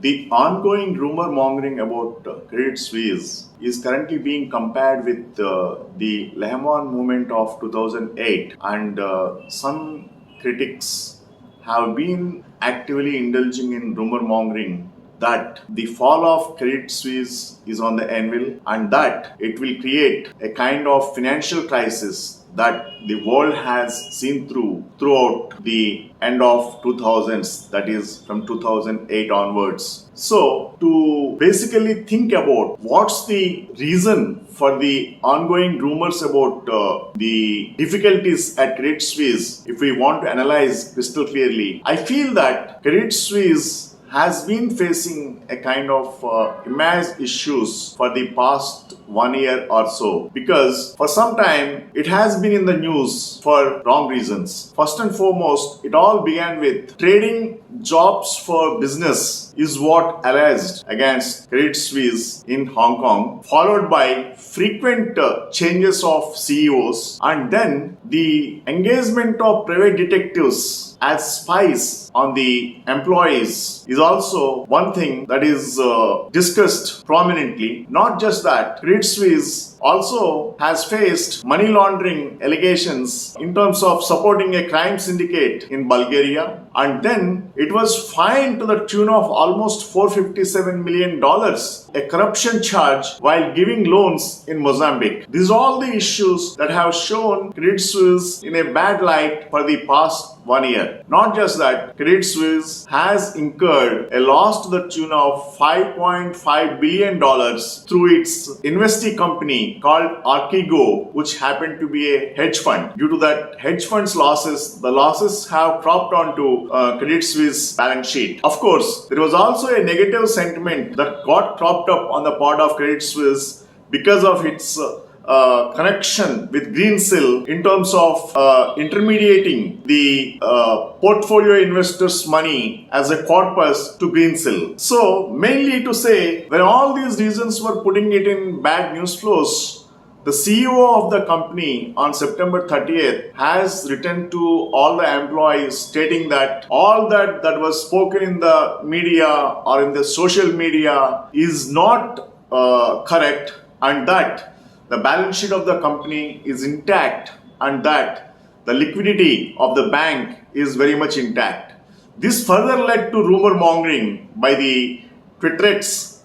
The ongoing rumor mongering about Credit Suisse is currently being compared with the Lehman movement of 2008, and some critics have been actively indulging in rumor mongering that the fall of Credit Suisse is on the anvil and that it will create a kind of financial crisis that the world has seen throughout the end of 2000s, that is from 2008 onwards. So to basically think about what's the reason for the ongoing rumors about the difficulties at Credit Suisse, if we want to analyze crystal clearly, I feel that Credit Suisse has been facing a kind of image issues for the past 1 year or so, because for some time it has been in the news for wrong reasons. First and foremost, it all began with trading jobs for business is what alleged against Credit Suisse in Hong Kong, followed by frequent changes of CEOs, and then the engagement of private detectives as spies on the employees is also one thing that is discussed prominently. Not just that, Credit Suisse also has faced money laundering allegations in terms of supporting a crime syndicate in Bulgaria, and then it was fined to the tune of almost $457 million, a corruption charge while giving loans in Mozambique. These are all the issues that have shown Credit Suisse in a bad light for the past 1 year. Not just that, Credit Suisse has incurred a loss to the tune of $5.5 billion through its investee company called Archegos, which happened to be a hedge fund. Due to that hedge fund's losses, the losses have cropped onto Credit Suisse balance sheet. Of course, there was also a negative sentiment that got cropped up on the part of Credit Suisse because of its connection with Greensill in terms of intermediating the portfolio investors' money as a corpus to Greensill. So, mainly to say, when all these reasons were putting it in bad news flows, the CEO of the company on September 30th has written to all the employees stating that all that was spoken in the media or in the social media is not correct, and that the balance sheet of the company is intact and that the liquidity of the bank is very much intact. This further led to rumor mongering by the Twitterites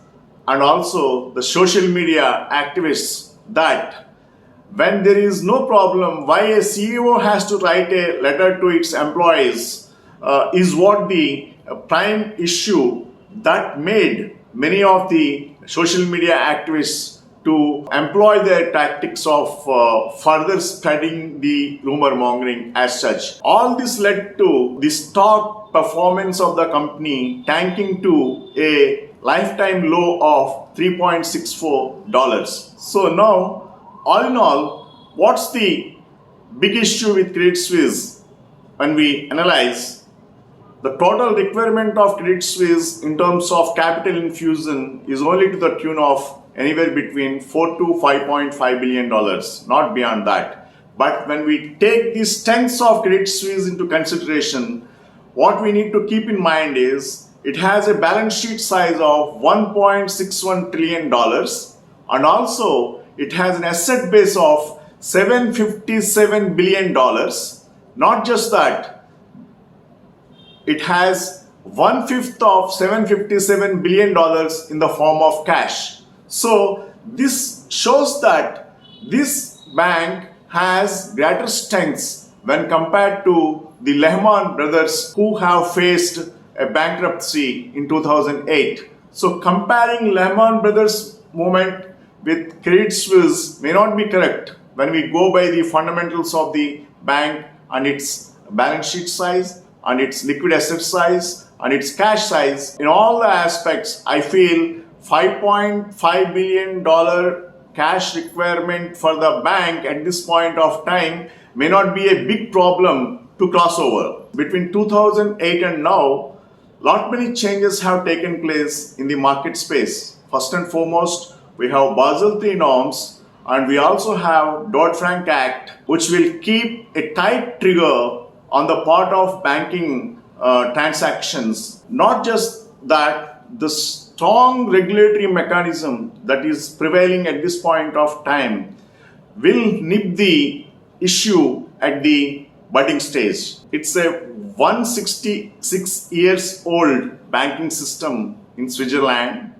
and also the social media activists that when there is no problem, why a CEO has to write a letter to its employees is what the prime issue that made many of the social media activists to employ their tactics of further spreading the rumor mongering as such. All this led to the stock performance of the company tanking to a lifetime low of $3.64. So now, all in all, what's the big issue with Credit Suisse when we analyze? The total requirement of Credit Suisse in terms of capital infusion is only to the tune of anywhere between $4 to $5.5 billion, not beyond that. But when we take the strengths of Credit Suisse into consideration, what we need to keep in mind is it has a balance sheet size of $1.61 trillion, and also it has an asset base of $757 billion. Not just that, it has 1/5 of $757 billion in the form of cash. So this shows that this bank has greater strengths when compared to the Lehman brothers who have faced a bankruptcy in 2008. So comparing Lehman brothers movement with Credit Suisse may not be correct when we go by the fundamentals of the bank and its balance sheet size and its liquid asset size and its cash size. In all the aspects, I feel $5.5 billion cash requirement for the bank at this point of time may not be a big problem to cross over. Between 2008 and now, lot many changes have taken place in the market space. First and foremost, we have Basel III norms, and we also have Dodd-Frank Act, which will keep a tight trigger on the part of banking transactions. Not just that, the strong regulatory mechanism that is prevailing at this point of time will nip the issue at the budding stage. It's a 166 years old banking system in Switzerland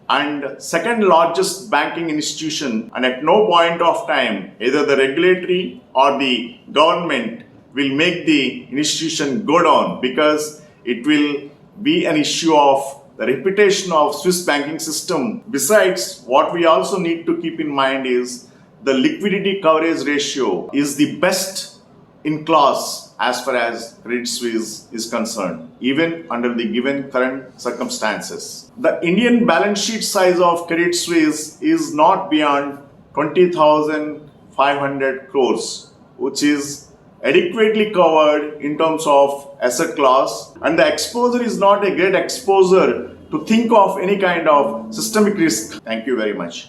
and second largest banking institution, and at no point of time either the regulatory or the government will make the institution go down, because it will be an issue of the reputation of Swiss banking system. Besides, what we also need to keep in mind is the liquidity coverage ratio is the best in class as far as Credit Suisse is concerned, even under the given current circumstances. The Indian balance sheet size of Credit Suisse is not beyond 20,500 crores, which is adequately covered in terms of asset class, and the exposure is not a great exposure to think of any kind of systemic risk. Thank you very much.